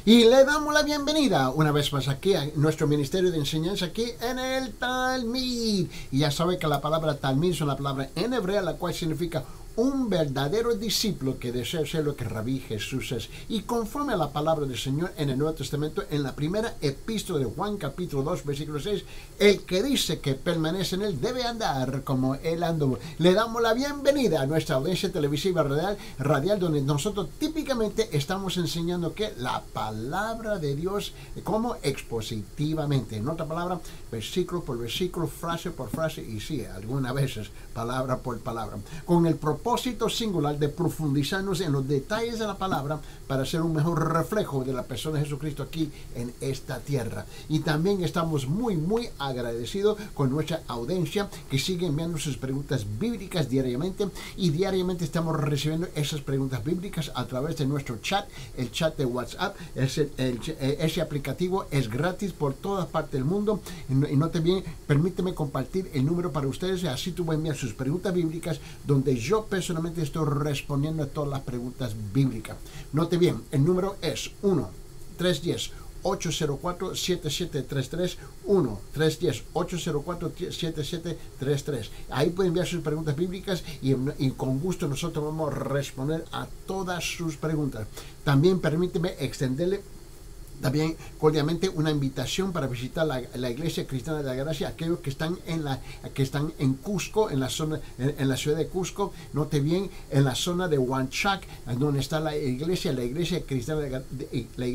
Y le damos la bienvenida una vez más aquí a nuestro ministerio de enseñanza aquí en el Talmid. Y ya sabe que la palabra Talmid es una palabra en hebreo la cual significa un verdadero discípulo que desea ser lo que Rabí Jesús es. Y conforme a la palabra del Señor en el Nuevo Testamento, en la primera epístola de Juan capítulo 2 versículo 6, el que dice que permanece en él debe andar como él andó. Le damos la bienvenida a nuestra audiencia televisiva radial donde nosotros típicamente estamos enseñando que la palabra de Dios como expositivamente. En otra palabra, versículo por versículo, frase por frase y sí, algunas veces palabra por palabra. Con el propósito singular de profundizarnos en los detalles de la palabra para ser un mejor reflejo de la persona de Jesucristo aquí en esta tierra. Y también estamos muy agradecidos con nuestra audiencia que sigue enviando sus preguntas bíblicas diariamente, y diariamente estamos recibiendo esas preguntas bíblicas a través de nuestro chat, el chat de WhatsApp. Ese aplicativo es gratis por todas partes del mundo, y note bien, permíteme compartir el número para ustedes, así tú vas a enviar sus preguntas bíblicas donde yo personalmente estoy respondiendo a todas las preguntas bíblicas. Note bien, el número es 1-310-804-7733, 1-310-804-7733. Ahí pueden enviar sus preguntas bíblicas y con gusto nosotros vamos a responder a todas sus preguntas. También permíteme extenderle también cordialmente una invitación para visitar la Iglesia Cristiana de la Gracia, aquellos que están en Cusco, en la ciudad de Cusco. Note bien, en la zona de Huanchac, donde está la iglesia Cristiana de la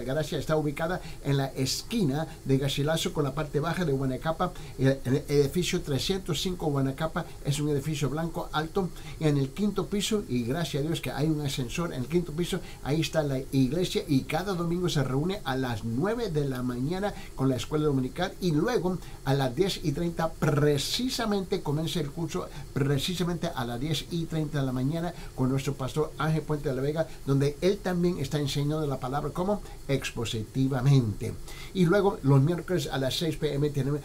Gracia está ubicada en la esquina de Garcilaso con la parte baja de Guanacapa. El edificio 305 Guanacapa es un edificio blanco alto, y en el quinto piso, y gracias a Dios que hay un ascensor en el quinto piso, ahí está la iglesia, y cada domingo se reúne a las 9 de la mañana con la escuela dominical, y luego a las 10:30 precisamente comienza el curso, precisamente a las 10:30 de la mañana con nuestro pastor Ángel Puente de la Vega, donde él también está enseñando la palabra como expositivamente. Y luego los miércoles a las 6 p.m. tienen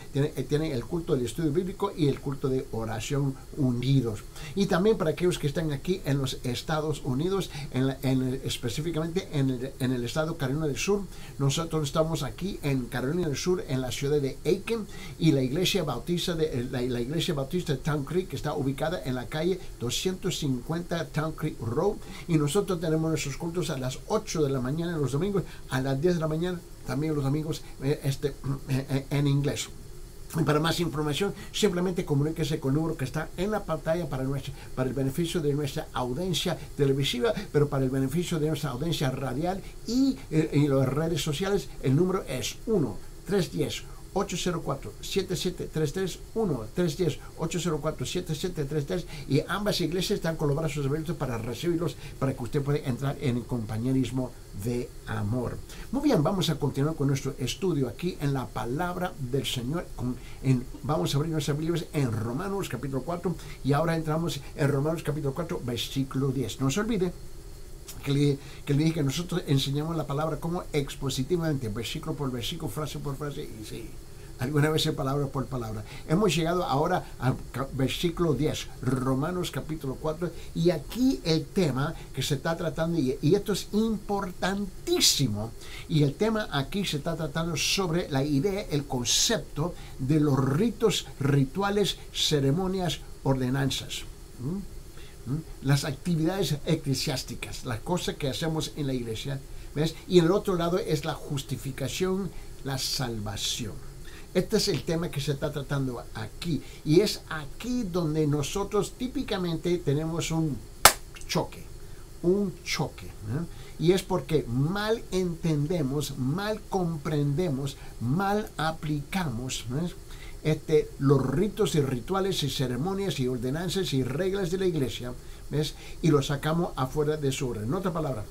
el culto del estudio bíblico y el culto de oración unidos. Y también para aquellos que están aquí en los Estados Unidos, específicamente en el estado de Carolina del Sur, nosotros estamos aquí en Carolina del Sur, en la ciudad de Aiken, y la iglesia bautista de Town Creek, que está ubicada en la calle 250 Town Creek Road, y nosotros tenemos nuestros cultos a las 8 de la mañana los domingos, a las 10 de la mañana también los domingos en inglés. Y para más información, simplemente comuníquese con el número que está en la pantalla para el beneficio de nuestra audiencia televisiva, pero para el beneficio de nuestra audiencia radial y las redes sociales. El número es 1-310-804-7733, 1-310-804-7733, y ambas iglesias están con los brazos abiertos para recibirlos, para que usted pueda entrar en el compañerismo de amor. Muy bien, vamos a continuar con nuestro estudio aquí en la palabra del Señor. Vamos a abrir nuestras Biblias en Romanos capítulo 4, y ahora entramos en Romanos capítulo 4 versículo 10. No se olvide que le dije que nosotros enseñamos la palabra como expositivamente, versículo por versículo, frase por frase, y sí, alguna vez palabra por palabra. Hemos llegado ahora al versículo 10, Romanos capítulo 4, y aquí el tema que se está tratando, y esto es importantísimo, y el tema aquí se está tratando sobre la idea, el concepto de los ritos, rituales, ceremonias, ordenanzas. Las actividades eclesiásticas, las cosas que hacemos en la iglesia, ¿ves? Y en el otro lado es la justificación, la salvación. Este es el tema que se está tratando aquí, y es aquí donde nosotros típicamente tenemos un choque, ¿no? Y es porque mal entendemos, mal comprendemos, mal aplicamos, ¿no? Los ritos y rituales y ceremonias y ordenanzas y reglas de la iglesia, ¿ves? Y los sacamos afuera de su orden. En otra palabra,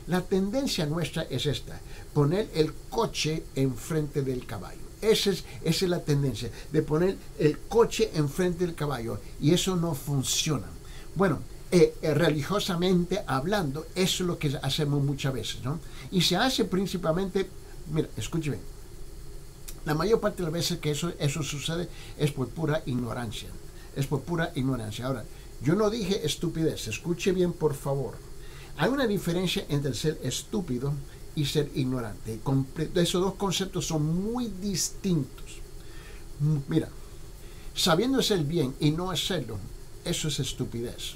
la tendencia nuestra es esta: poner el coche enfrente del caballo. Esa es la tendencia, de poner el coche enfrente del caballo, y eso no funciona. Bueno, religiosamente hablando, eso es lo que hacemos muchas veces, ¿no? Y se hace principalmente, mira, escúcheme, la mayor parte de las veces que eso sucede es por pura ignorancia. Es por pura ignorancia. Ahora, yo no dije estupidez. Escuche bien, por favor. Hay una diferencia entre ser estúpido y ser ignorante. Esos dos conceptos son muy distintos. Mira, sabiendo hacer el bien y no hacerlo, eso es estupidez.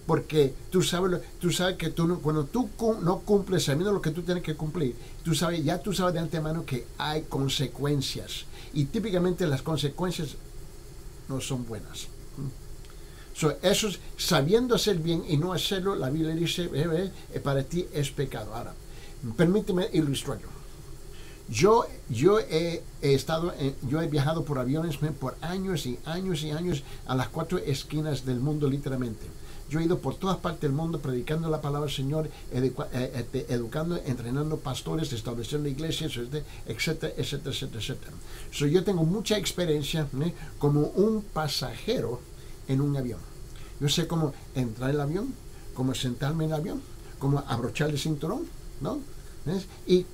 Porque tú sabes que cuando tú no cumples sabiendo lo que tú tienes que cumplir, tú sabes de antemano que hay consecuencias. Y típicamente las consecuencias no son buenas. Eso es, sabiendo hacer bien y no hacerlo, la Biblia dice, para ti es pecado. Ahora, permíteme ilustrarlo. Yo he viajado por aviones por años y años y años a las 4 esquinas del mundo, literalmente. Yo he ido por todas partes del mundo predicando la palabra del Señor, educando, entrenando pastores, estableciendo iglesias, etcétera, etcétera, etcétera, etcétera. Yo tengo mucha experiencia como un pasajero en un avión. Yo sé cómo entrar en el avión, cómo sentarme en el avión, cómo abrochar el cinturón, ¿no? Y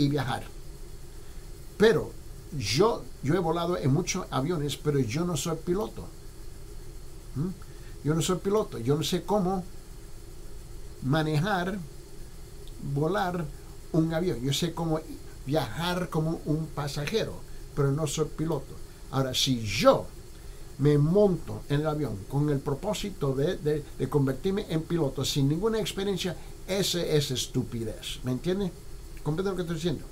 viajar. Pero yo he volado en muchos aviones, pero yo no soy piloto. Yo no soy piloto. Yo no sé cómo manejar, volar un avión. Yo sé cómo viajar como un pasajero, pero no soy piloto. Ahora, si yo me monto en el avión con el propósito de convertirme en piloto sin ninguna experiencia, ese es estupidez. ¿Me entiende? ¿Comprende lo que estoy diciendo?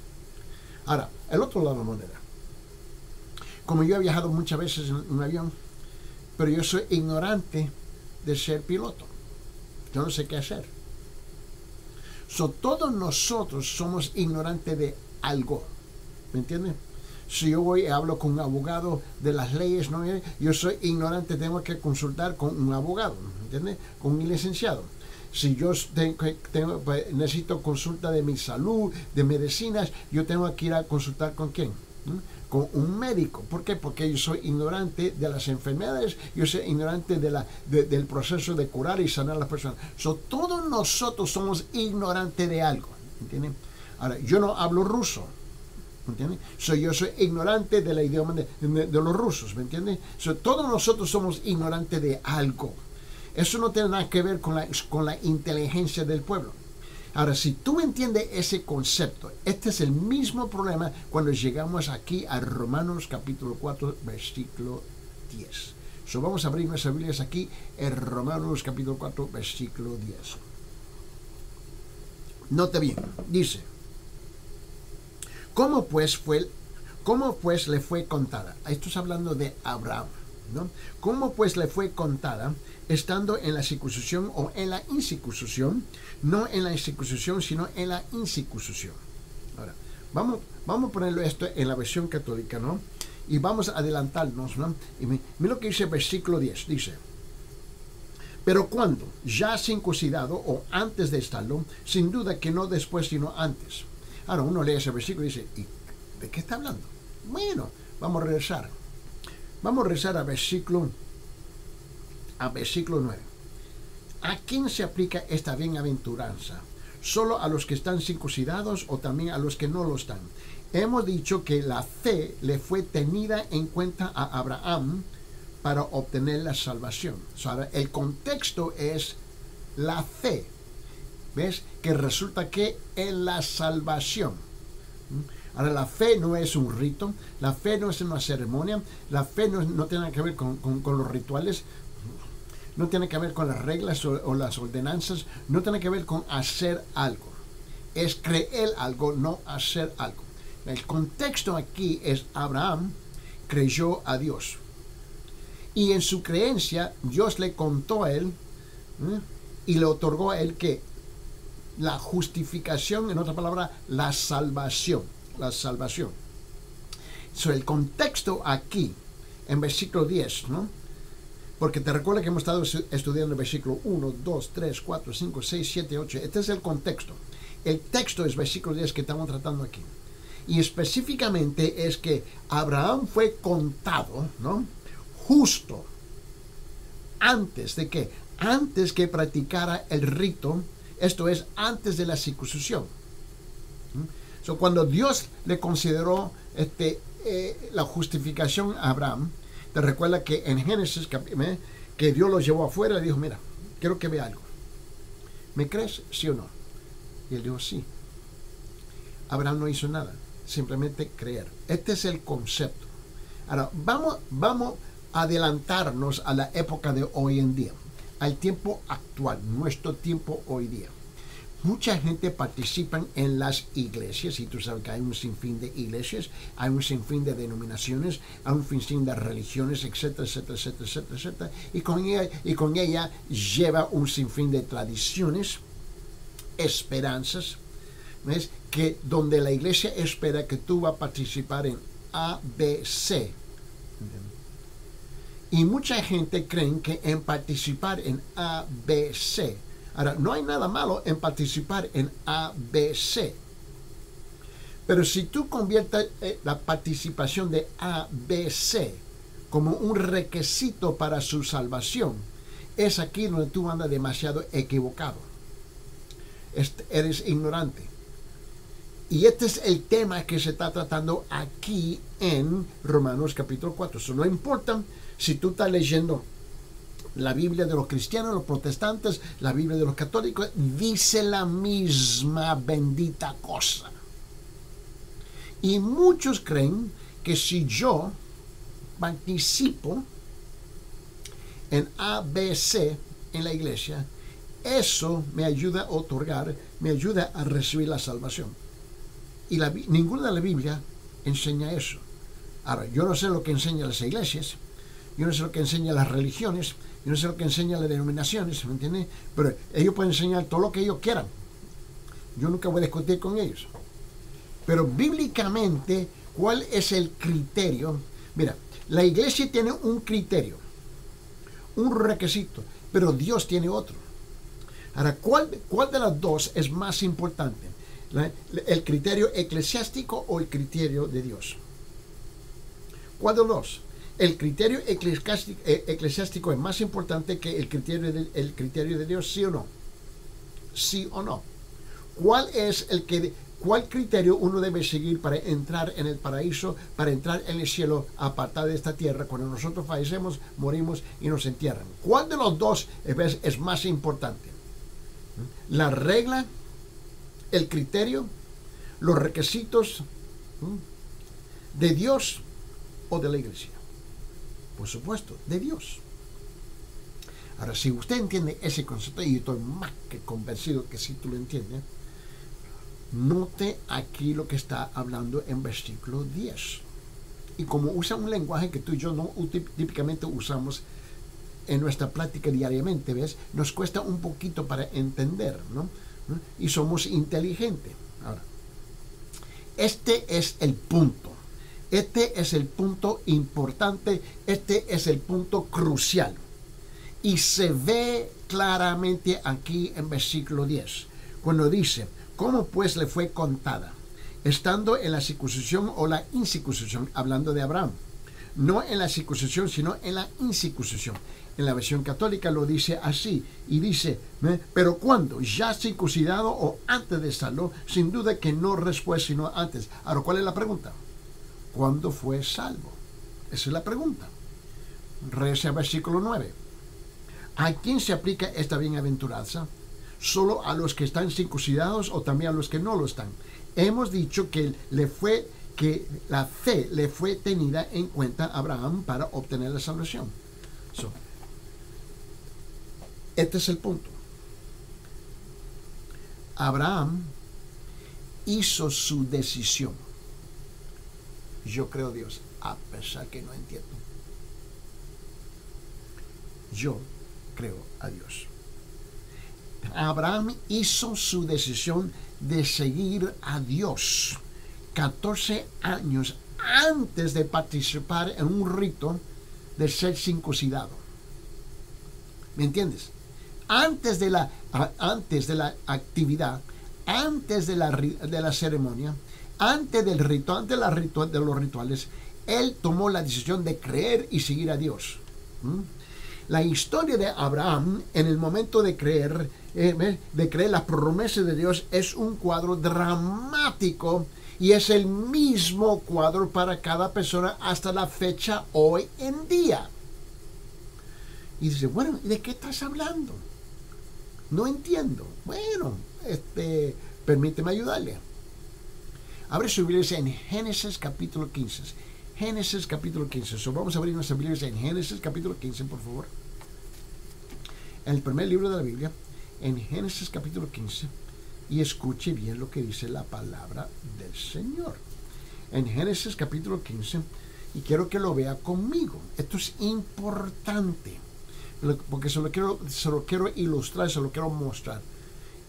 Ahora, el otro lado de la moneda. Como yo he viajado muchas veces en un avión, pero yo soy ignorante de ser piloto. Yo no sé qué hacer. Todos nosotros somos ignorantes de algo. ¿Me entiendes? Si yo voy y hablo con un abogado de las leyes, ¿no? Yo soy ignorante, tengo que consultar con un abogado, ¿me entiendes? Con un licenciado. Si yo necesito consulta de mi salud, de medicinas, yo tengo que ir a consultar ¿con quién? Con un médico. ¿Por qué? Porque yo soy ignorante de las enfermedades, yo soy ignorante del proceso de curar y sanar a las personas. Todos nosotros somos ignorantes de algo, ¿entienden? Ahora, yo no hablo ruso, ¿entiendes? Yo soy ignorante del idioma de los rusos, ¿me entiendes? Todos nosotros somos ignorantes de algo. Eso no tiene nada que ver con la inteligencia del pueblo. Ahora, si tú entiendes ese concepto, este es el mismo problema cuando llegamos aquí a Romanos capítulo 4, versículo 10. Vamos a abrir nuestras Biblias aquí en Romanos capítulo 4, versículo 10. Note bien, dice, ¿cómo pues le fue contada? Esto es hablando de Abraham, ¿no? ¿Cómo pues le fue contada estando en la circuncisión o en la incircuncisión? No en la incircuncisión, sino en la incircuncisión. Ahora, vamos a ponerlo esto en la versión católica, ¿no? Y vamos a adelantarnos, ¿no? Y mira lo que dice el versículo 10, dice, pero cuando ya circuncidado o antes de estarlo, sin duda que no después, sino antes. Ahora uno lee ese versículo y dice, ¿y de qué está hablando? Bueno, vamos a regresar. Vamos a regresar al versículo 9. ¿A quién se aplica esta bienaventuranza? ¿Solo a los que están circuncidados o también a los que no lo están? Hemos dicho que la fe le fue tenida en cuenta a Abraham para obtener la salvación. El contexto es la fe. ¿Ves? Que resulta que en la salvación. Ahora, la fe no es un rito, la fe no es una ceremonia, la fe no tiene que ver con los rituales, no tiene que ver con las reglas o las ordenanzas, no tiene que ver con hacer algo. Es creer algo, no hacer algo. El contexto aquí es Abraham creyó a Dios. Y en su creencia, Dios le contó a él y le otorgó a él que la justificación, en otra palabra, la salvación. La salvación. El contexto aquí, en versículo 10, ¿no? Porque te recuerda que hemos estado estudiando el versículo 1, 2, 3, 4, 5, 6, 7, 8. Este es el contexto. El texto es versículo 10 que estamos tratando aquí. Y específicamente es que Abraham fue contado, ¿no? Justo. ¿Antes de qué? Antes que practicara el rito, esto es, antes de la circuncisión. Cuando Dios le consideró la justificación a Abraham, te recuerda que en Génesis, que Dios lo llevó afuera y dijo, mira, quiero que vea algo. ¿Me crees? ¿Sí o no? Y él dijo, sí. Abraham no hizo nada, simplemente creer. Este es el concepto. Ahora, vamos a adelantarnos a la época de hoy en día, al tiempo actual, nuestro tiempo hoy día. Mucha gente participa en las iglesias, y tú sabes que hay un sinfín de iglesias, hay un sinfín de denominaciones, hay un sinfín de religiones, etcétera, etcétera, etcétera, etcétera, etcétera. Y con ella lleva un sinfín de tradiciones, esperanzas, ¿ves? Que donde la iglesia espera que tú vas a participar en ABC. Y mucha gente cree que en participar en ABC. Ahora, no hay nada malo en participar en ABC. Pero si tú conviertes la participación de ABC como un requisito para su salvación, es aquí donde tú andas demasiado equivocado. Eres ignorante. Y este es el tema que se está tratando aquí en Romanos capítulo 4. Eso no importa si tú estás leyendo la Biblia de los cristianos, los protestantes, la Biblia de los católicos, dice la misma bendita cosa. Y muchos creen que si yo participo en ABC en la iglesia, eso me ayuda a otorgar, me ayuda a recibir la salvación. Y ninguna de la Biblia enseña eso. Ahora, yo no sé lo que enseñan las iglesias, yo no sé lo que enseñan las religiones, yo no sé lo que enseñan las denominaciones, ¿me entiendes? Pero ellos pueden enseñar todo lo que ellos quieran. Yo nunca voy a discutir con ellos. Pero bíblicamente, ¿cuál es el criterio? Mira, la iglesia tiene un criterio, un requisito, pero Dios tiene otro. Ahora, ¿cuál de las dos es más importante? ¿El criterio eclesiástico o el criterio de Dios? ¿Cuál de los dos? ¿El criterio eclesiástico es más importante que el criterio de Dios, sí o no? ¿Sí o no? ¿Cuál criterio uno debe seguir para entrar en el paraíso, para entrar en el cielo, apartado de esta tierra, cuando nosotros fallecemos, morimos y nos entierran? ¿Cuál de los dos es más importante? ¿La regla, el criterio, los requisitos de Dios o de la iglesia? Por supuesto, de Dios. Ahora, si usted entiende ese concepto, y yo estoy más que convencido que si tú lo entiendes, note aquí lo que está hablando en versículo 10. Y como usa un lenguaje que tú y yo no típicamente usamos en nuestra plática diariamente, ¿ves? Nos cuesta un poquito para entender, ¿no? Y somos inteligentes. Ahora, este es el punto. Este es el punto importante, este es el punto crucial. Y se ve claramente aquí en versículo 10, cuando dice, ¿cómo pues le fue contada? Estando en la circuncisión o la incircuncisión, hablando de Abraham. No en la circuncisión, sino en la incircuncisión. En la versión católica lo dice así, y dice, pero ¿cuándo? ¿Ya circuncidado o antes de estarlo? Sin duda que no después, sino antes. Ahora, ¿cuál es la pregunta? ¿Cuándo fue salvo? Esa es la pregunta. Regresa al versículo 9. ¿A quién se aplica esta bienaventuranza? ¿Solo a los que están circuncidados o también a los que no lo están? Hemos dicho que la fe le fue tenida en cuenta a Abraham para obtener la salvación. Este es el punto. Abraham hizo su decisión. Yo creo Dios, a pesar que no entiendo. Yo creo a Dios. Abraham hizo su decisión de seguir a Dios 14 años antes de participar en un rito de ser circuncidado. ¿Me entiendes? Antes de la actividad, antes de la ceremonia, antes del rito, antes de los rituales, él tomó la decisión de creer y seguir a Dios. La historia de Abraham en el momento de creer las promesas de Dios es un cuadro dramático y es el mismo cuadro para cada persona hasta la fecha hoy en día. Y dice, bueno, ¿de qué estás hablando? No entiendo. Bueno, Permíteme ayudarle. Abre su Biblia en Génesis capítulo 15. Génesis capítulo 15. Vamos a abrir nuestra Biblia en Génesis capítulo 15, por favor. En el primer libro de la Biblia, en Génesis capítulo 15. Y escuche bien lo que dice la palabra del Señor. En Génesis capítulo 15. Y quiero que lo vea conmigo. Esto es importante. Porque se lo quiero ilustrar, se lo quiero mostrar.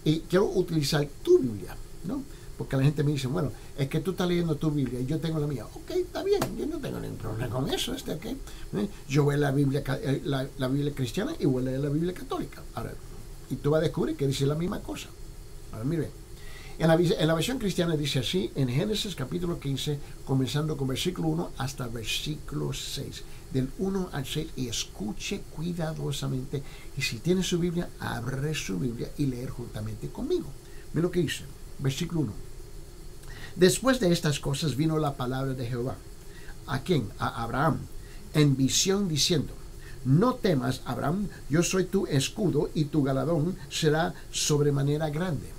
Y quiero utilizar tu Biblia, ¿no? Porque la gente me dice, bueno, es que tú estás leyendo tu Biblia y yo tengo la mía. Ok, está bien, yo no tengo ningún problema con eso. Okay. Yo voy a la Biblia cristiana y voy a leer la Biblia católica. Ahora, y tú vas a descubrir que dice la misma cosa. Ahora, mire, en la versión cristiana dice así, en Génesis capítulo 15, comenzando con versículo 1 hasta versículo 6. Del 1 al 6, y escuche cuidadosamente. Y si tiene su Biblia, abre su Biblia y leer juntamente conmigo. Mira lo que dice. Versículo 1. Después de estas cosas vino la palabra de Jehová. ¿A quién? A Abraham, en visión diciendo, no temas, Abraham, yo soy tu escudo y tu galardón será sobremanera grande.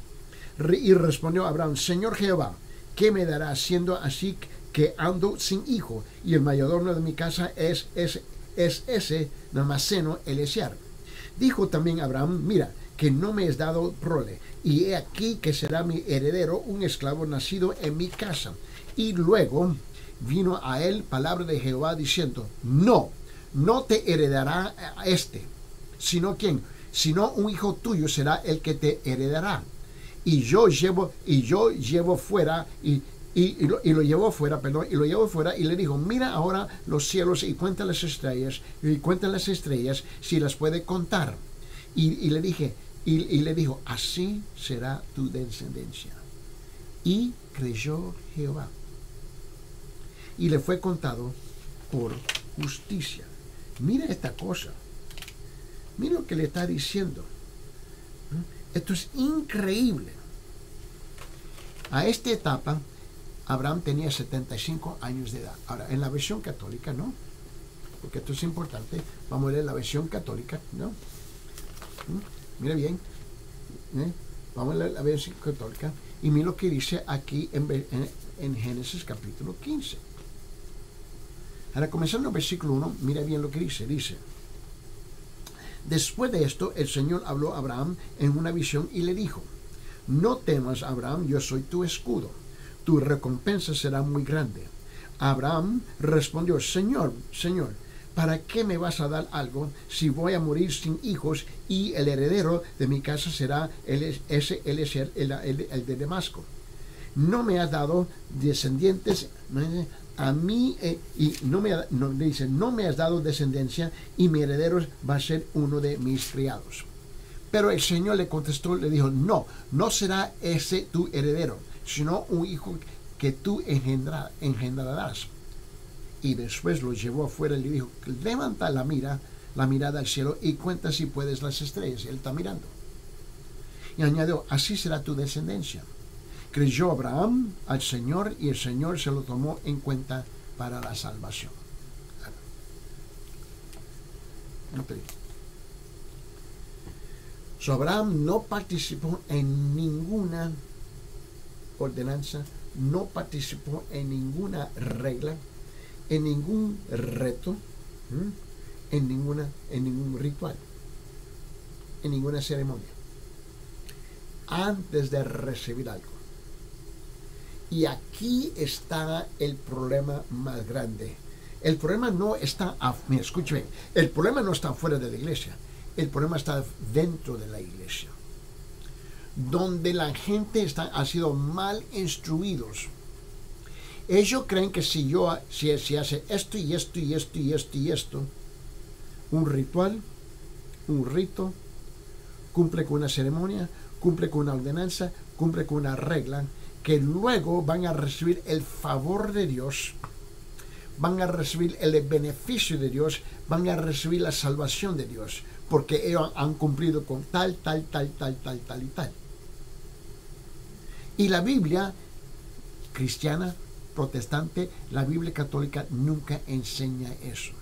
Y respondió Abraham, Señor Jehová, ¿qué me dará siendo así que ando sin hijo? Y el mayordomo de mi casa es ese Damaseno Eliezer. Dijo también Abraham, mira, que no me es dado prole, y he aquí que será mi heredero un esclavo nacido en mi casa. Y luego vino a él palabra de Jehová diciendo, no te heredará sino ¿quién? Sino un hijo tuyo será el que te heredará. Y lo llevo fuera y lo llevó fuera y le dijo, mira ahora los cielos y cuenta las estrellas si las puede contar. Y le dijo, así será tu descendencia. Y creyó Jehová. Y le fue contado por justicia. Mira esta cosa. Mira lo que le está diciendo. Esto es increíble. A esta etapa, Abraham tenía 75 años de edad. Ahora, en la versión católica, ¿no? Porque esto es importante. Vamos a leer la versión católica, ¿no? Mira bien. Vamos a leer la versión católica. Y mira lo que dice aquí en Génesis capítulo 15. Ahora, comenzando el versículo 1, mira bien lo que dice. Dice, después de esto, el Señor habló a Abraham en una visión y le dijo, no temas, Abraham, yo soy tu escudo. Tu recompensa será muy grande. Abraham respondió, Señor, ¿para qué me vas a dar algo si voy a morir sin hijos y el heredero de mi casa será el de Damasco? No me has dado descendientes a mí no me has dado descendencia y mi heredero va a ser uno de mis criados. Pero el Señor le contestó, le dijo, no será ese tu heredero, sino un hijo que tú engendrarás. Y después lo llevó afuera y le dijo, levanta la mirada al cielo y cuenta si puedes las estrellas. Él está mirando. Y añadió, así será tu descendencia. Creyó Abraham al Señor y el Señor se lo tomó en cuenta para la salvación. Abraham no participó en ninguna ordenanza, no participó en ninguna regla, en ningún reto, en ningún ritual, en ninguna ceremonia, antes de recibir algo. Y aquí está el problema más grande. El problema no está, escúcheme, el problema no está fuera de la iglesia, el problema está dentro de la iglesia, donde la gente ha sido mal instruidos. Ellos creen que si hace esto y esto y esto y esto y esto, un ritual, un rito, cumple con una ceremonia, cumple con una ordenanza, cumple con una regla, que luego van a recibir el favor de Dios, van a recibir el beneficio de Dios, van a recibir la salvación de Dios, porque ellos han cumplido con tal y tal. Y la Biblia cristiana, protestante, la Biblia católica nunca enseña eso.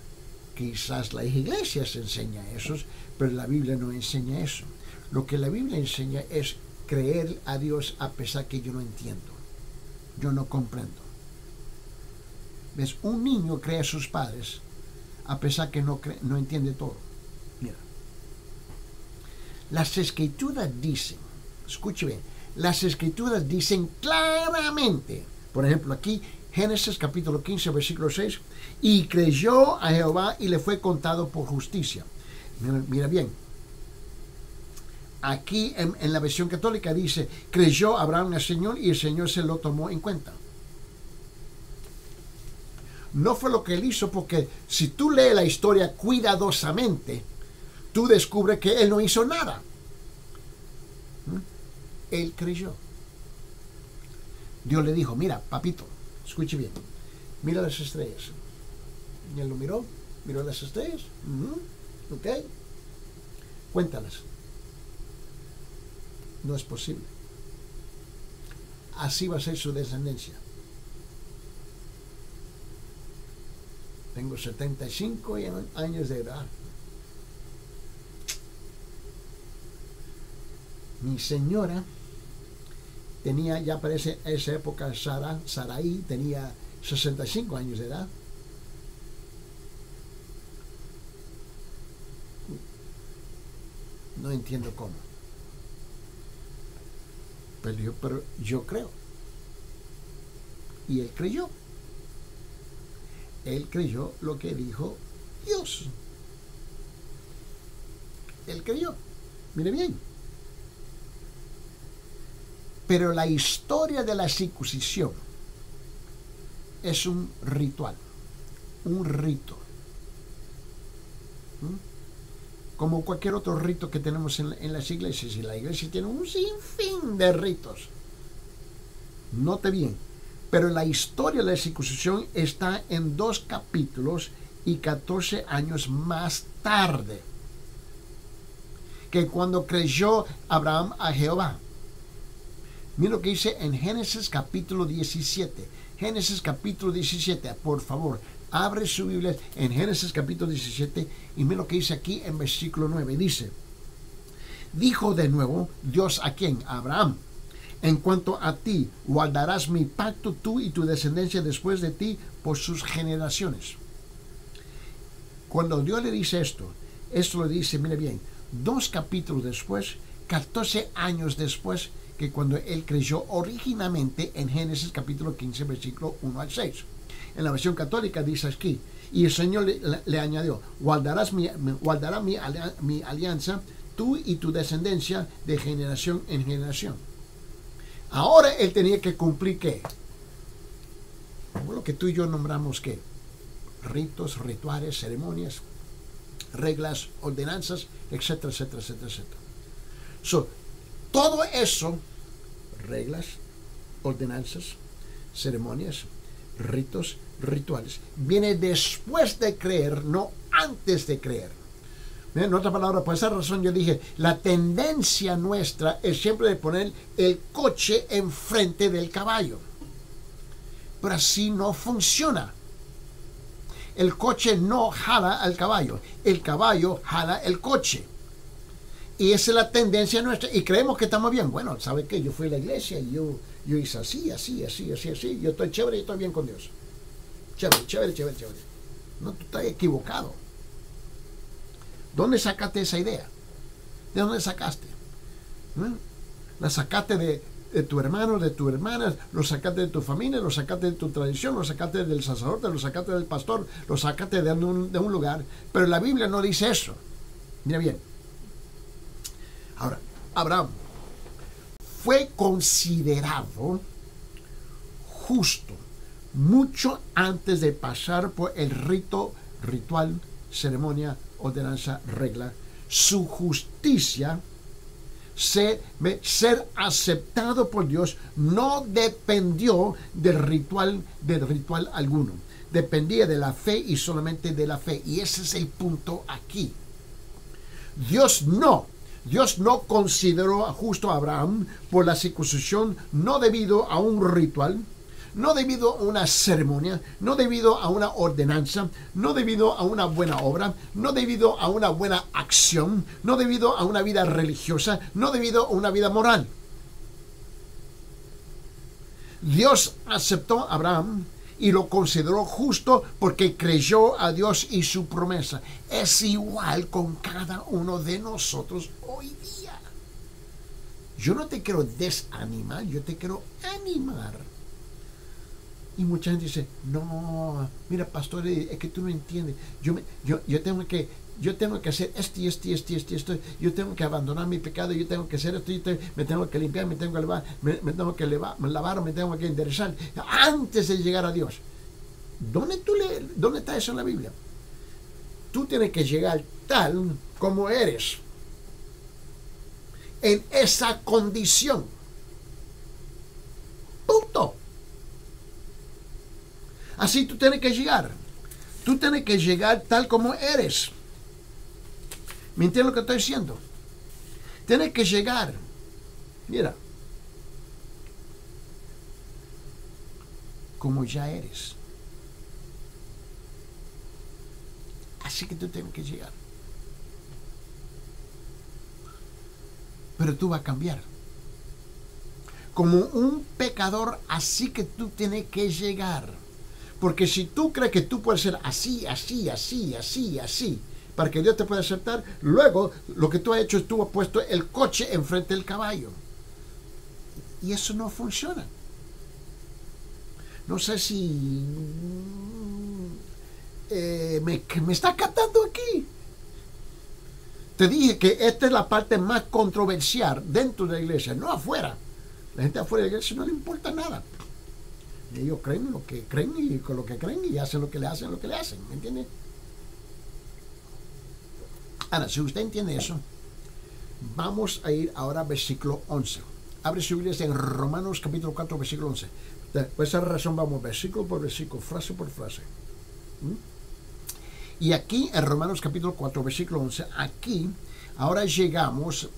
Quizás las iglesias enseñan eso, pero la Biblia no enseña eso. Lo que la Biblia enseña es creer a Dios a pesar que yo no entiendo, yo no comprendo. ¿Ves? Un niño cree a sus padres a pesar que no entiende todo. Mira, las escrituras dicen, escuche bien, las escrituras dicen claramente, por ejemplo aquí, Génesis capítulo 15, versículo 6, y creyó a Jehová y le fue contado por justicia. Mira bien, aquí en la versión católica dice, creyó Abraham al Señor y el Señor se lo tomó en cuenta. No fue lo que él hizo, porque si tú lees la historia cuidadosamente, tú descubres que él no hizo nada. Él creyó. Dios le dijo, mira, papito, escuche bien, mira las estrellas. Y él lo miró las estrellas. Ok, cuéntalas. No es posible. Así va a ser su descendencia. Tengo 75 años de edad. Mi señora tenía, ya para esa época, Sarai tenía 65 años de edad. No entiendo cómo. Pero yo creo. Y él creyó. Él creyó lo que dijo Dios. Él creyó. Mire bien. Pero la historia de la circuncisión es un ritual, un rito. Como cualquier otro rito que tenemos en las iglesias. Y la iglesia tiene un sinfín de ritos. Note bien. Pero la historia de la circuncisión está en 2 capítulos y 14 años más tarde que cuando creyó Abraham a Jehová. Mira lo que dice en Génesis capítulo 17. Génesis capítulo 17, por favor, abre su Biblia en Génesis capítulo 17 y mira lo que dice aquí en versículo 9. Dice, dijo de nuevo Dios a quién, a Abraham, en cuanto a ti, guardarás mi pacto tú y tu descendencia después de ti por sus generaciones. Cuando Dios le dice esto lo dice, mire bien, 2 capítulos después, 14 años después, que cuando él creyó originalmente en Génesis capítulo 15, versículo 1 al 6. En la versión católica dice aquí, y el Señor le añadió, guardará mi alianza, tú y tu descendencia de generación en generación. Ahora él tenía que cumplir ¿qué? Lo que tú y yo nombramos ¿qué? Ritos, rituales, ceremonias, reglas, ordenanzas, etcétera, etcétera, etcétera, etcétera. Todo eso, reglas, ordenanzas, ceremonias, ritos, rituales, viene después de creer, no antes de creer. En otras palabras, por esa razón yo dije, la tendencia nuestra es siempre de poner el coche enfrente del caballo. Pero así no funciona. El coche no jala al caballo, el caballo jala el coche. Y esa es la tendencia nuestra. Y creemos que estamos bien. Bueno, ¿sabe qué? Yo fui a la iglesia y yo hice así. Yo estoy chévere y estoy bien con Dios. Chévere. No, tú estás equivocado. ¿Dónde sacaste esa idea? ¿De dónde sacaste? La sacaste de tu hermano, de tu hermana, lo sacaste de tu familia, lo sacaste de tu tradición, lo sacaste del sacerdote, lo sacaste del pastor, lo sacaste de un lugar. Pero la Biblia no dice eso. Mira bien. Ahora, Abraham fue considerado justo mucho antes de pasar por el ritual, ceremonia, ordenanza, regla. Su justicia, ser aceptado por Dios, no dependió del ritual alguno. Dependía de la fe y solamente de la fe. Y ese es el punto aquí. Dios no consideró justo a Abraham por la circuncisión, no debido a un ritual, no debido a una ceremonia, no debido a una ordenanza, no debido a una buena obra, no debido a una buena acción, no debido a una vida religiosa, no debido a una vida moral. Dios aceptó a Abraham y lo consideró justo porque creyó a Dios y su promesa. Es igual con cada uno de nosotros hoy día. Yo no te quiero desanimar, yo te quiero animar. Y mucha gente dice, no, mira, pastor, es que tú no entiendes. Yo tengo que hacer esto, yo tengo que abandonar mi pecado, yo tengo que hacer esto, me tengo que limpiar, me tengo que lavar, me tengo que enderezar antes de llegar a Dios. ¿Dónde está eso en la Biblia? Tú tienes que llegar tal como eres, en esa condición. Punto. Así tú tienes que llegar. Tú tienes que llegar tal como eres. ¿Me entiendes lo que estoy diciendo? Tienes que llegar. Mira. Como ya eres. Así que tú tienes que llegar. Pero tú vas a cambiar. Como un pecador, así que tú tienes que llegar. Porque si tú crees que tú puedes ser así, para que Dios te pueda aceptar, luego lo que tú has hecho es tú has puesto el coche enfrente del caballo. Y eso no funciona. No sé si me está captando aquí. Te dije que esta es la parte más controversial dentro de la iglesia, no afuera. La gente afuera de la iglesia no le importa nada. Ellos creen lo que creen y con lo que creen y hacen lo que le hacen, ¿me entiende? Ahora, si usted entiende eso, vamos a ir ahora al versículo 11. Abre su Biblia en Romanos capítulo 4, versículo 11. Por esa razón vamos versículo por versículo, frase por frase. Y aquí en Romanos capítulo 4, versículo 11, aquí ahora llegamos,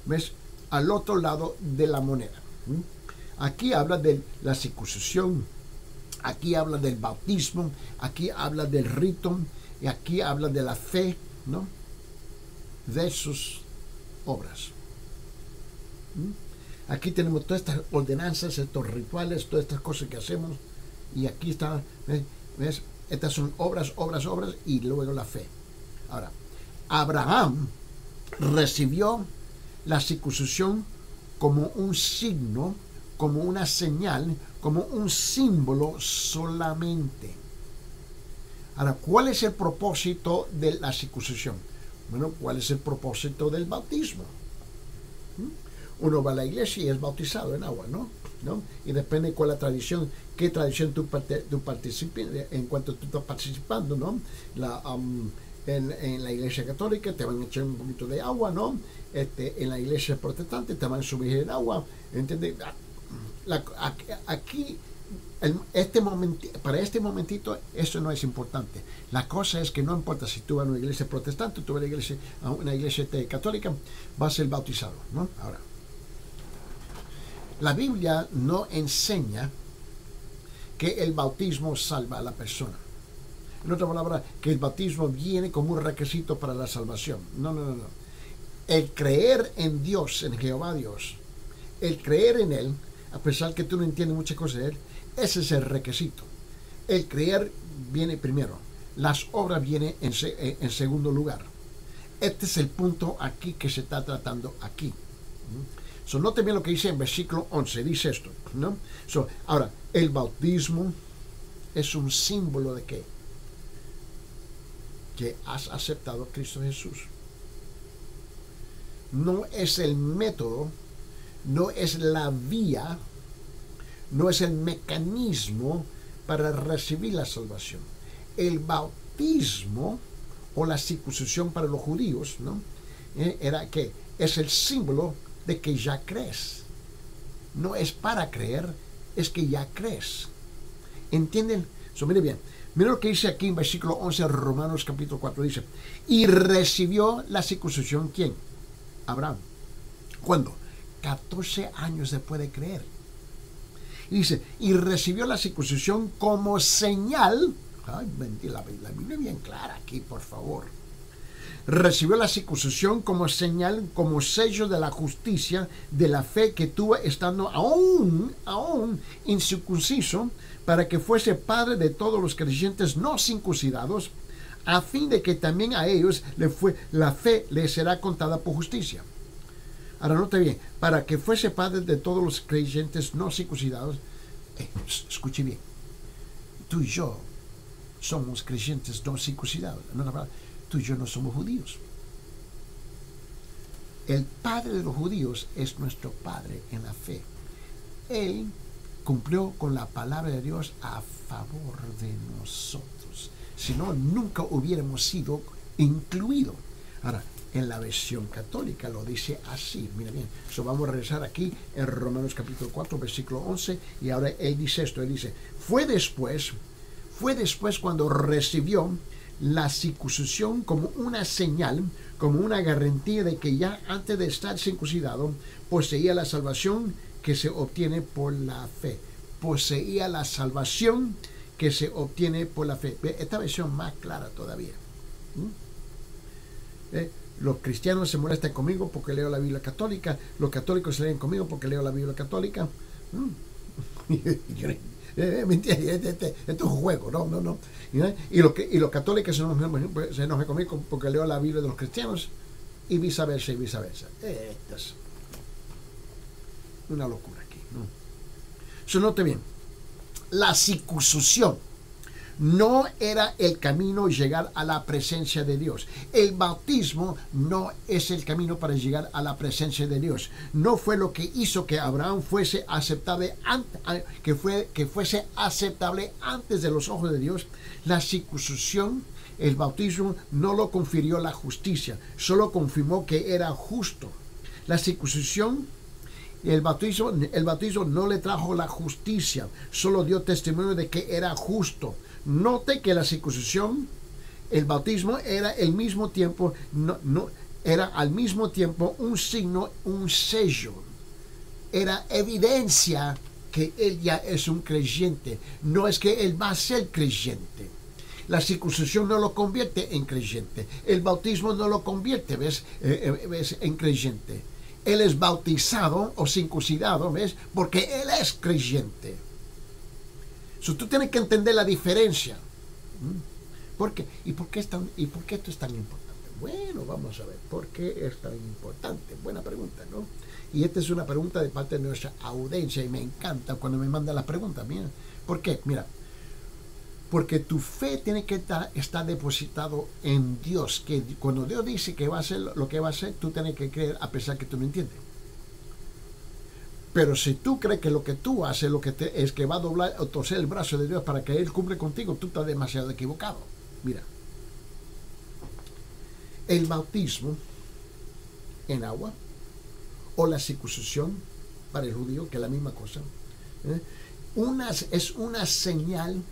¿ves? Al otro lado de la moneda. Aquí habla de la circuncisión, aquí habla del bautismo, aquí habla del rito, y aquí habla de la fe, ¿no? De sus obras. Aquí tenemos todas estas ordenanzas, estos rituales, todas estas cosas que hacemos, y aquí está, ¿ves? Estas son obras, y luego la fe. Ahora, Abraham recibió la circuncisión como un signo, como una señal, como un símbolo solamente. Ahora, ¿cuál es el propósito de la circuncisión? Bueno, ¿cuál es el propósito del bautismo? Uno va a la iglesia y es bautizado en agua, ¿no? Y depende de cuál es la tradición, qué tradición tú participes, en cuanto tú estás participando, ¿no? En la iglesia católica te van a echar un poquito de agua, ¿no? En la iglesia protestante te van a sumergir en agua, ¿entiendes? Aquí, para este momentito, eso no es importante. La cosa es que no importa si tú vas a una iglesia protestante, tú vas a una iglesia católica, vas a ser bautizado, ¿no? Ahora, la Biblia no enseña que el bautismo salva a la persona. En otra palabra, que el bautismo viene como un requisito para la salvación. No. El creer en Dios, en Jehová Dios, el creer en Él, a pesar que tú no entiendes muchas cosas de Él, ese es el requisito. El creer viene primero, las obras vienen en segundo lugar. Este es el punto aquí que se está tratando aquí. Note bien lo que dice en versículo 11, dice esto, ¿no? Ahora, el bautismo es un símbolo de ¿qué? Que has aceptado a Cristo Jesús. No es el método, no es la vía, no es el mecanismo para recibir la salvación. El bautismo o la circuncisión para los judíos, ¿no? Era que es el símbolo de que ya crees. No es para creer, es que ya crees. ¿Entienden? Mire bien, mira lo que dice aquí en versículo 11 de Romanos capítulo 4, dice, y recibió la circuncisión, ¿quién? Abraham. ¿Cuándo? 14 años después de creer. Y dice, y recibió la circuncisión como señal. Ay, mentira, la Biblia es bien clara aquí, por favor. recibió la circuncisión como señal, como sello de la justicia, de la fe que tuvo estando aún incircunciso, para que fuese padre de todos los creyentes no circuncidados, a fin de que también a ellos la fe les será contada por justicia. Ahora note bien, para que fuese padre de todos los creyentes no circuncidados, escuche bien, tú y yo somos creyentes no circuncidados. Tú y yo no somos judíos. El padre de los judíos es nuestro padre en la fe. Él cumplió con la palabra de Dios a favor de nosotros. Si no, nunca hubiéramos sido incluidos. Ahora, en la versión católica lo dice así. Mira bien, vamos a regresar aquí en Romanos capítulo 4, versículo 11. Y ahora él dice esto. Él dice, fue después cuando recibió la circuncisión como una señal, como una garantía de que ya antes de estar circuncidado poseía la salvación que se obtiene por la fe. Poseía la salvación que se obtiene por la fe. Esta versión más clara todavía. Los cristianos se molestan conmigo porque leo la Biblia católica. Los católicos se leen conmigo porque leo la Biblia católica. Mentira, esto es un juego, no. Y los católicos se enojan conmigo porque leo la Biblia de los cristianos y viceversa. Esto es una locura aquí, ¿no? Note bien, la circuncisión no era el camino llegar a la presencia de Dios. El bautismo no es el camino para llegar a la presencia de Dios. No fue lo que hizo que Abraham fuese aceptable, que fuese aceptable antes de los ojos de Dios. La circuncisión, el bautismo, no lo confirió la justicia, solo confirmó que era justo. La circuncisión, el bautismo no le trajo la justicia, solo dio testimonio de que era justo. Note que la circuncisión, el bautismo era al mismo tiempo un signo, un sello. Era evidencia que él ya es un creyente. No es que él va a ser creyente. La circuncisión no lo convierte en creyente. El bautismo no lo convierte, ¿ves? En creyente. Él es bautizado o circuncidado, ¿ves? Porque él es creyente. Tú tienes que entender la diferencia. ¿Por qué? ¿Y por qué esto es tan importante? Bueno, vamos a ver. ¿Por qué es tan importante? Buena pregunta, ¿no? Y esta es una pregunta de parte de nuestra audiencia y me encanta cuando me mandan las preguntas. Mira, ¿por qué? Mira, porque tu fe tiene que estar depositado en Dios. Que cuando Dios dice que va a hacer lo que va a hacer, tú tienes que creer a pesar que tú no entiendes. Pero si tú crees que lo que tú haces es que va a doblar o torcer el brazo de Dios para que Él cumpla contigo, tú estás demasiado equivocado. Mira, el bautismo en agua o la circuncisión para el judío, que es la misma cosa, es una señal,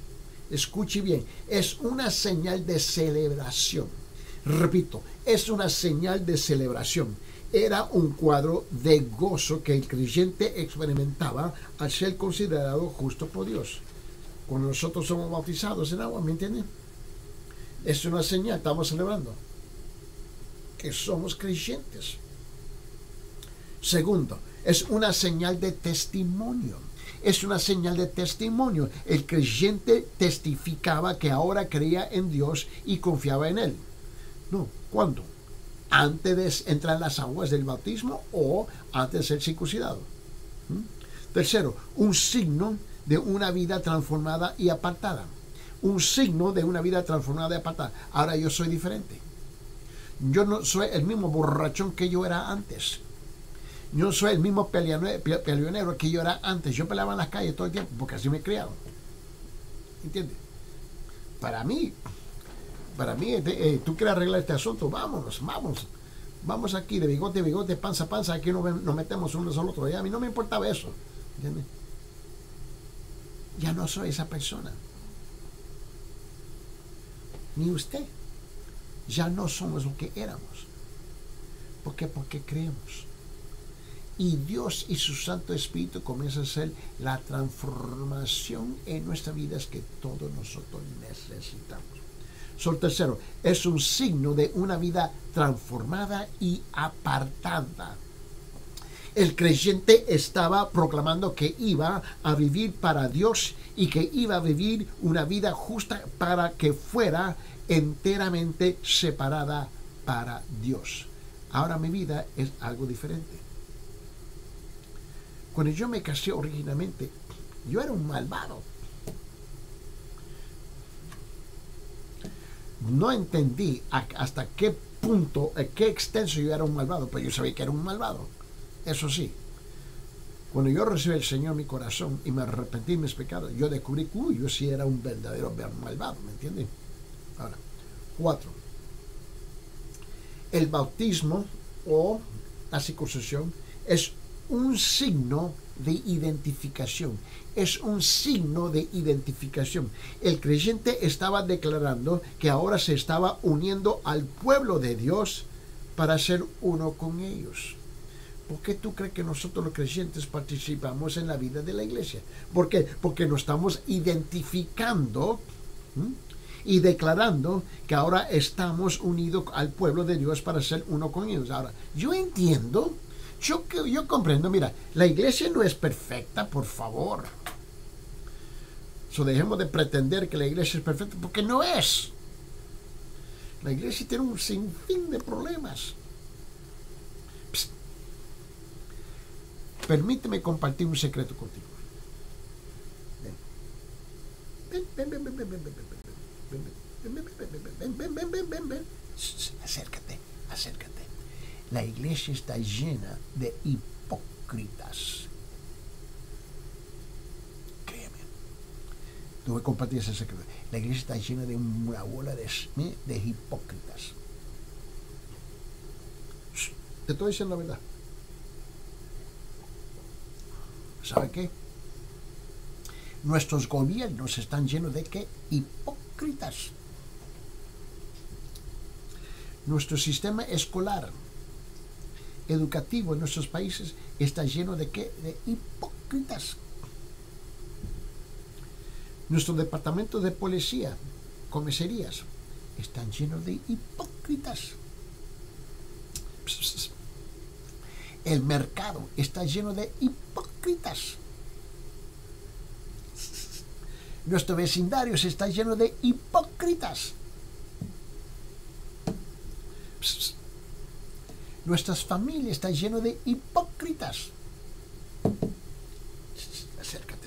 escuche bien, es una señal de celebración. Repito, es una señal de celebración. Era un cuadro de gozo que el creyente experimentaba al ser considerado justo por Dios. Cuando nosotros somos bautizados en agua, ¿me entienden? Es una señal, estamos celebrando que somos creyentes. Segundo, es una señal de testimonio. Es una señal de testimonio. El creyente testificaba que ahora creía en Dios y confiaba en Él. No, ¿cuándo? Antes de entrar en las aguas del bautismo o antes de ser circuncidado. Tercero, un signo de una vida transformada y apartada. Un signo de una vida transformada y apartada. Ahora yo soy diferente. Yo no soy el mismo borrachón que yo era antes. Yo soy el mismo peleonero que yo era antes. Yo peleaba en las calles todo el tiempo porque así me criaron. ¿Entiendes? Para mí, tú quieres arreglar este asunto, vamos aquí de bigote, panza a panza, aquí nos metemos unos al otro. Ya a mí no me importaba eso, ¿entiendes? Ya no soy esa persona, ni usted. Ya no somos lo que éramos. ¿Por qué? Porque creemos. Y Dios y su Santo Espíritu comienzan a hacer la transformación en nuestras vidas que todos nosotros necesitamos. Sol tercero, es un signo de una vida transformada y apartada. El creyente estaba proclamando que iba a vivir para Dios y que iba a vivir una vida justa para que fuera enteramente separada para Dios. Ahora mi vida es algo diferente. Cuando yo me casé originalmente, yo era un malvado. No entendí hasta qué punto, qué extenso yo era un malvado, pero yo sabía que era un malvado. Eso sí, cuando yo recibí al Señor en mi corazón y me arrepentí de mis pecados, yo descubrí que yo sí era un verdadero malvado, ¿me entienden? Ahora, 4. El bautismo o la circuncisión es un signo de identificación. Es un signo de identificación. El creyente estaba declarando que ahora se estaba uniendo al pueblo de Dios para ser uno con ellos. ¿Por qué tú crees que nosotros los creyentes participamos en la vida de la iglesia? ¿Por qué? Porque nos estamos identificando y declarando que ahora estamos unidos al pueblo de Dios para ser uno con ellos. Ahora, yo entiendo, yo comprendo, mira, la iglesia no es perfecta, por favor. Dejemos de pretender que la iglesia es perfecta, porque no es. La iglesia tiene un sinfín de problemas. Permíteme compartir un secreto contigo. Ven. Acércate. La iglesia está llena de hipócritas. Créeme. Te voy a compartir ese secreto. La iglesia está llena de una bola de hipócritas. Te estoy diciendo la verdad. ¿Sabe qué? Nuestros gobiernos están llenos de ¿qué? Hipócritas. Nuestro sistema escolar, educativo en nuestros países está lleno de ¿qué? De hipócritas. Nuestro departamento de policía, comisarías, están llenos de hipócritas. El mercado está lleno de hipócritas. Nuestro vecindario está lleno de hipócritas. Nuestras familias están llenas de hipócritas. Acércate.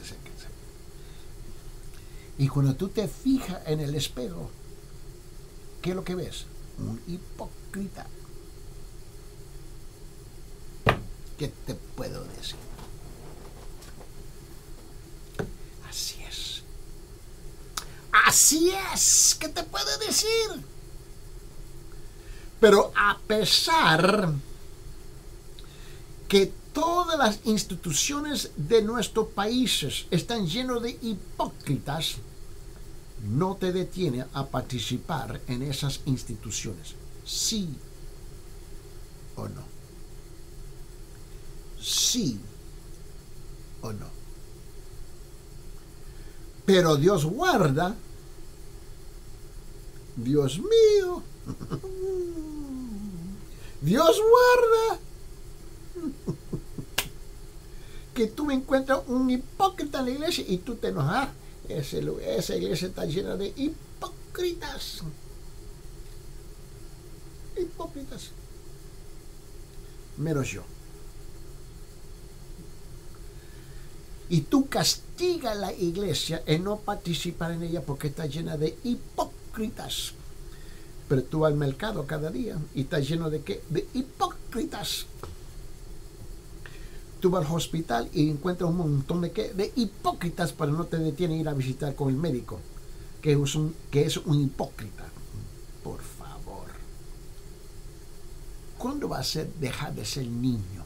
Y cuando tú te fijas en el espejo, ¿qué es lo que ves? Un hipócrita. ¿Qué te puedo decir? Así es. ¿Qué te puedo decir? Pero a pesar que todas las instituciones de nuestros países están llenos de hipócritas, no te detiene a participar en esas instituciones. ¿Sí o no? Sí o no. Pero Dios guarda, Dios mío, Dios guarda que tú me encuentras un hipócrita en la iglesia y tú te enojas. Esa iglesia está llena de hipócritas. Hipócritas. Menos yo. Y tú castigas a la iglesia en no participar en ella porque está llena de hipócritas. Pero tú vas al mercado cada día y está lleno de ¿qué? De hipócritas. Tú vas al hospital y encuentras un montón de ¿qué? De hipócritas, pero no te detienen a ir a visitar con el médico, que es un hipócrita. Por favor. ¿Cuándo va a dejar de ser niño?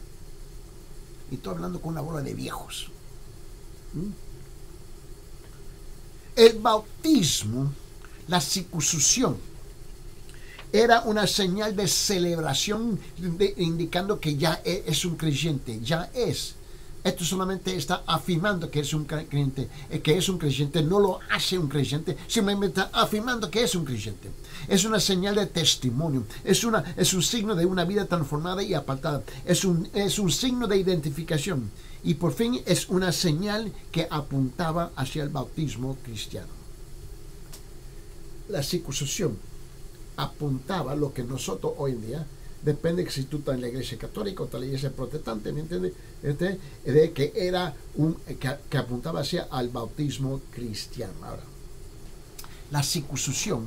Y estoy hablando con una bola de viejos. El bautismo, la circuncisión, era una señal de celebración indicando que ya es un creyente, ya es Esto solamente está afirmando que es un creyente, no lo hace un creyente, simplemente está afirmando que es un creyente. Es una señal de testimonio, es un signo de una vida transformada y apartada, es un signo de identificación y por fin es una señal que apuntaba hacia el bautismo cristiano. La circuncisión apuntaba lo que nosotros hoy en día, depende si tú estás en la iglesia católica o en la iglesia protestante, ¿me entiendes? De que era que apuntaba hacia al bautismo cristiano. Ahora, la circuncisión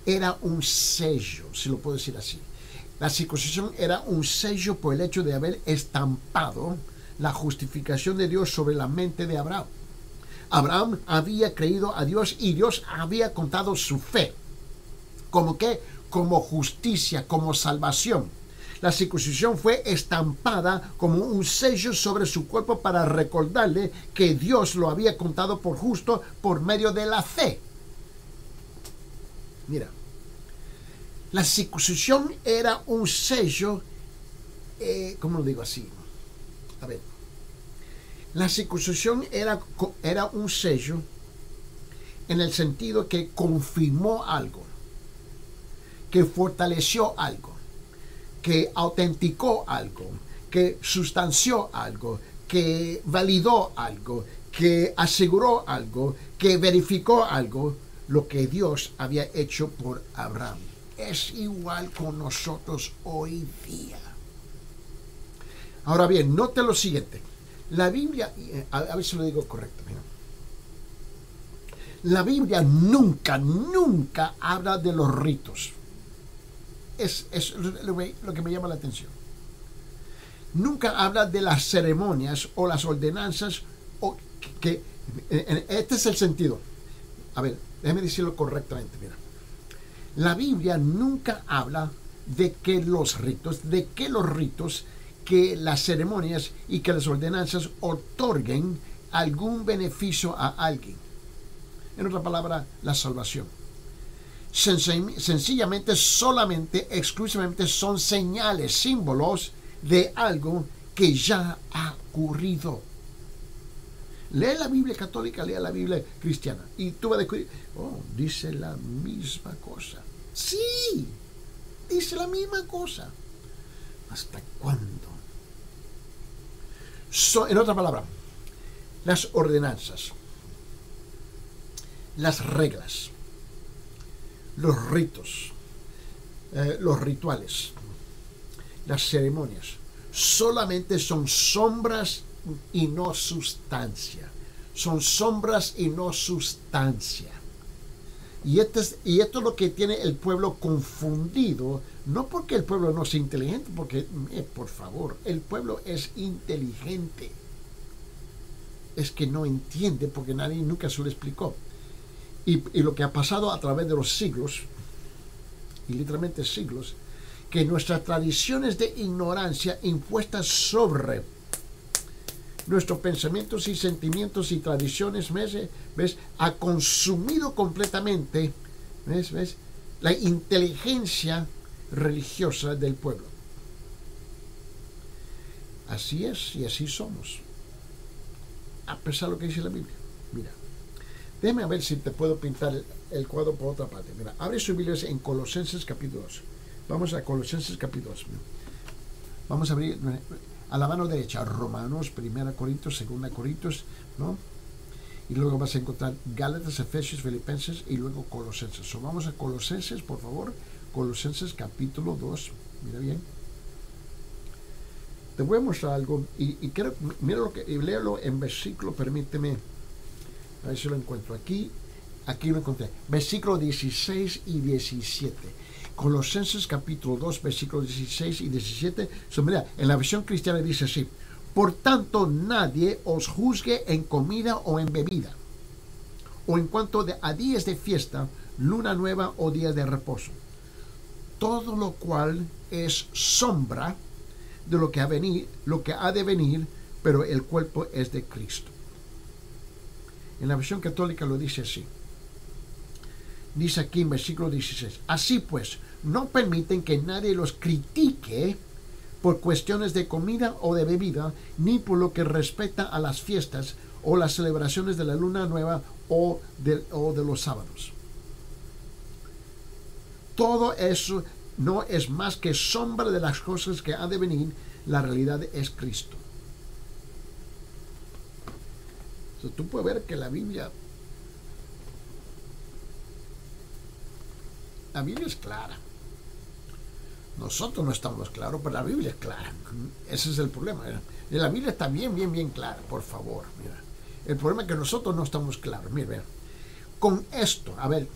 era un sello, si lo puedo decir así. La circuncisión era un sello por el hecho de haber estampado la justificación de Dios sobre la mente de Abraham. Abraham había creído a Dios y Dios había contado su fe. ¿Como qué? Como justicia, como salvación. La circuncisión fue estampada como un sello sobre su cuerpo para recordarle que Dios lo había contado por justo por medio de la fe. Mira, la circuncisión era un sello, ¿cómo lo digo así? A ver, la circuncisión era un sello en el sentido que confirmó algo, que fortaleció algo, que autenticó algo, que sustanció algo, que validó algo, que aseguró algo, que verificó algo, lo que Dios había hecho por Abraham. Es igual con nosotros hoy día. Ahora bien, note lo siguiente. La Biblia, a ver si lo digo correcto, mira. La Biblia nunca habla de los ritos. Es lo que me llama la atención. Nunca habla de las ceremonias o las ordenanzas. Este es el sentido. A ver, déjeme decirlo correctamente. Mira, la Biblia nunca habla de que los ritos, que las ceremonias y que las ordenanzas otorguen algún beneficio a alguien. En otra palabra, la salvación. Sencillamente, exclusivamente son señales, símbolos de algo que ya ha ocurrido. Lee la Biblia católica, lee la Biblia cristiana y tú vas a descubrir, dice la misma cosa. Sí, dice la misma cosa. ¿Hasta cuándo? En otra palabra, las ordenanzas, las reglas, los ritos, los rituales, las ceremonias, solamente son sombras y no sustancia. Son sombras y no sustancia. Y esto es lo que tiene el pueblo confundido, no porque el pueblo no sea inteligente, porque, por favor, el pueblo es inteligente. Es que no entiende porque nadie nunca se lo explicó. Y lo que ha pasado a través de los siglos, y literalmente siglos, que nuestras tradiciones de ignorancia impuestas sobre nuestros pensamientos y sentimientos y tradiciones, ¿ves? Ha consumido completamente, ¿ves? La inteligencia religiosa del pueblo. Así es y así somos. A pesar de lo que dice la Biblia. Mira, déjame ver si te puedo pintar el cuadro por otra parte. Mira, abre su Biblia en Colosenses capítulo 2. Vamos a Colosenses capítulo 2. Vamos a abrir a la mano derecha Romanos, 1 Corintios, 2 Corintios, ¿no? Y luego vas a encontrar Gálatas, Efesios, Filipenses y luego Colosenses. Vamos a Colosenses, por favor. Colosenses capítulo 2. Mira bien. Te voy a mostrar algo y quiero, mira lo que, y léelo en versículo, permíteme, a ver si lo encuentro aquí lo encontré, versículo 16 y 17, Colosenses capítulo 2, versículos 16 y 17, mira, en la versión cristiana dice así: por tanto nadie os juzgue en comida o en bebida, o en cuanto a días de fiesta, luna nueva o días de reposo, todo lo cual es sombra de lo que ha de venir, pero el cuerpo es de Cristo. En la versión católica lo dice así. Dice aquí en versículo 16: así pues, no permiten que nadie los critique por cuestiones de comida o de bebida, ni por lo que respecta a las fiestas o las celebraciones de la luna nueva o de los sábados. Todo eso no es más que sombra de las cosas que han de venir. La realidad es Cristo. Entonces, tú puedes ver que la Biblia es clara. Nosotros no estamos claros, pero la Biblia es clara. Ese es el problema. La Biblia está bien clara, por favor. Mira. El problema es que nosotros no estamos claros. Mira. Con esto, a ver,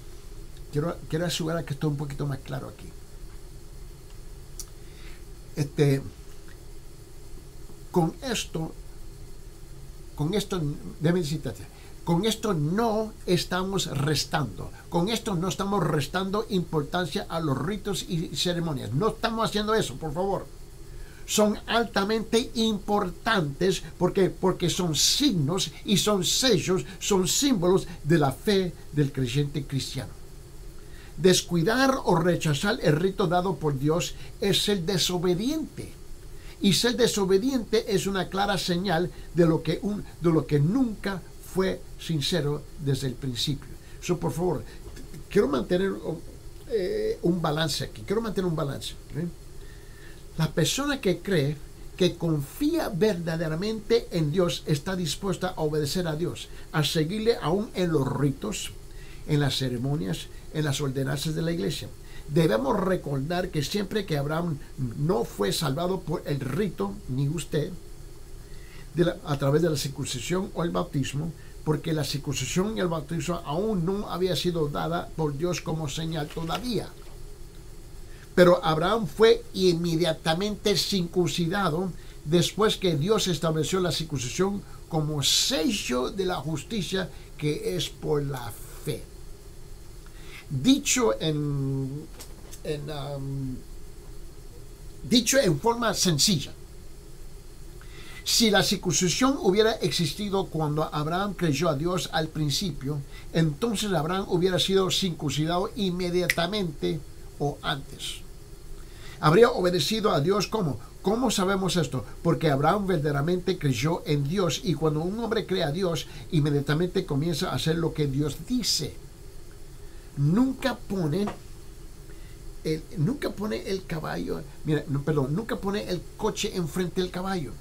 quiero asegurar que estoy un poquito más claro aquí. Con esto, déjame decirte, con esto no estamos restando. Con esto no estamos restando importancia a los ritos y ceremonias. No estamos haciendo eso, por favor. Son altamente importantes porque son signos y son sellos, son símbolos de la fe del creyente cristiano. Descuidar o rechazar el rito dado por Dios es ser desobediente. Y ser desobediente es una clara señal de lo que nunca fue sincero desde el principio. Por favor, quiero mantener un balance aquí. ¿Sí? La persona que cree, que confía verdaderamente en Dios, está dispuesta a obedecer a Dios, a seguirle aún en los ritos, en las ceremonias, en las ordenanzas de la iglesia. Debemos recordar que siempre que Abraham no fue salvado por el rito, ni usted, a través de la circuncisión o el bautismo, porque la circuncisión y el bautismo aún no había sido dada por Dios como señal todavía. Pero Abraham fue inmediatamente circuncidado después que Dios estableció la circuncisión como sello de la justicia que es por la fe. Dicho en forma sencilla, si la circuncisión hubiera existido cuando Abraham creyó a Dios al principio, entonces Abraham hubiera sido circuncidado inmediatamente o antes. Habría obedecido a Dios. ¿Cómo sabemos esto? Porque Abraham verdaderamente creyó en Dios, y cuando un hombre cree a Dios, inmediatamente comienza a hacer lo que Dios dice. Nunca pone el caballo, nunca pone el coche enfrente del caballo.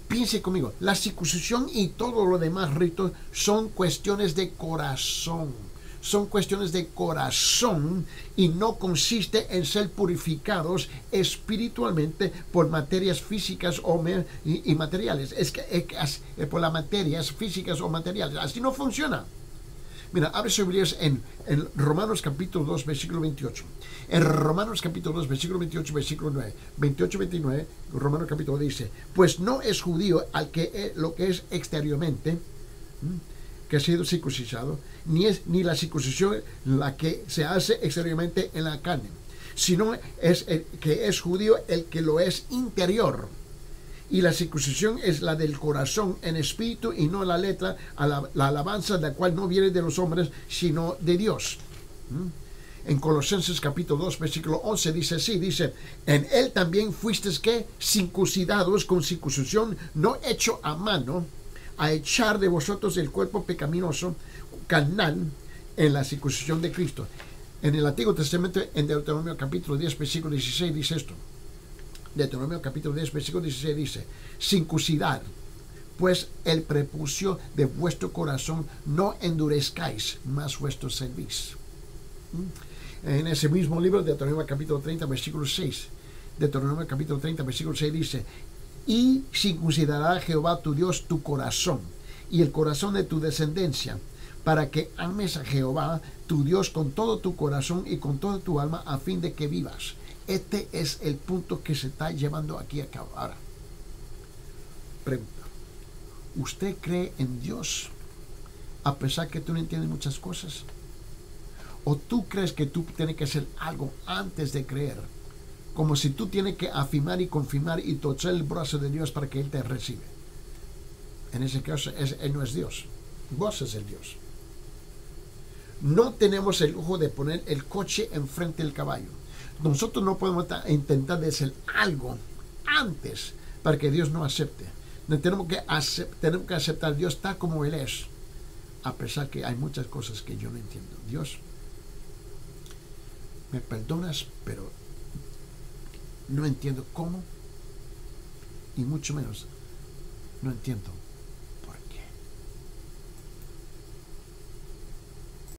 Piense conmigo, la circuncisión y todo lo demás ritos son cuestiones de corazón. Son cuestiones de corazón y no consiste en ser purificados espiritualmente por materias físicas y materiales. Es por las materias físicas o materiales. Así no funciona. Mira, abre sus Biblias en Romanos capítulo 2, versículo 28. En Romanos capítulo 2, versículo 28, versículo 9. 28-29, Romanos capítulo dice: pues no es judío lo que es exteriormente, que ha sido circuncidado, ni la circuncisión la que se hace exteriormente en la carne, sino es el que es judío el que lo es interior. Y la circuncisión es la del corazón en espíritu y no la letra, la alabanza de la cual no viene de los hombres, sino de Dios. En Colosenses capítulo 2, versículo 11 dice así, dice: en él también fuisteis que circuncidados con circuncisión no hecho a mano, a echar de vosotros el cuerpo pecaminoso carnal en la circuncisión de Cristo. En el Antiguo Testamento, en Deuteronomio capítulo 10, versículo 16 dice esto. Deuteronomio capítulo 10, versículo 16 dice: circuncidar pues el prepucio de vuestro corazón, no endurezcáis más vuestro cerviz. En ese mismo libro, Deuteronomio capítulo 30, versículo 6, Deuteronomio capítulo 30, versículo 6 dice: y circuncidará Jehová tu Dios tu corazón y el corazón de tu descendencia, para que ames a Jehová tu Dios con todo tu corazón y con toda tu alma, a fin de que vivas. Este es el punto que se está llevando aquí a cabo. Ahora, pregunta: ¿usted cree en Dios a pesar que tú no entiendes muchas cosas? ¿O tú crees que tú tienes que hacer algo antes de creer? Como si tú tienes que afirmar y confirmar y torcer el brazo de Dios para que Él te reciba. En ese caso, Él no es Dios. Vos es el Dios. No tenemos el lujo de poner el coche enfrente del caballo. Nosotros no podemos intentar de hacer algo antes para que Dios nos acepte. Tenemos que aceptar a Dios tal como Él es, a pesar que hay muchas cosas que yo no entiendo. Dios, me perdonas, pero no entiendo cómo, y mucho menos no entiendo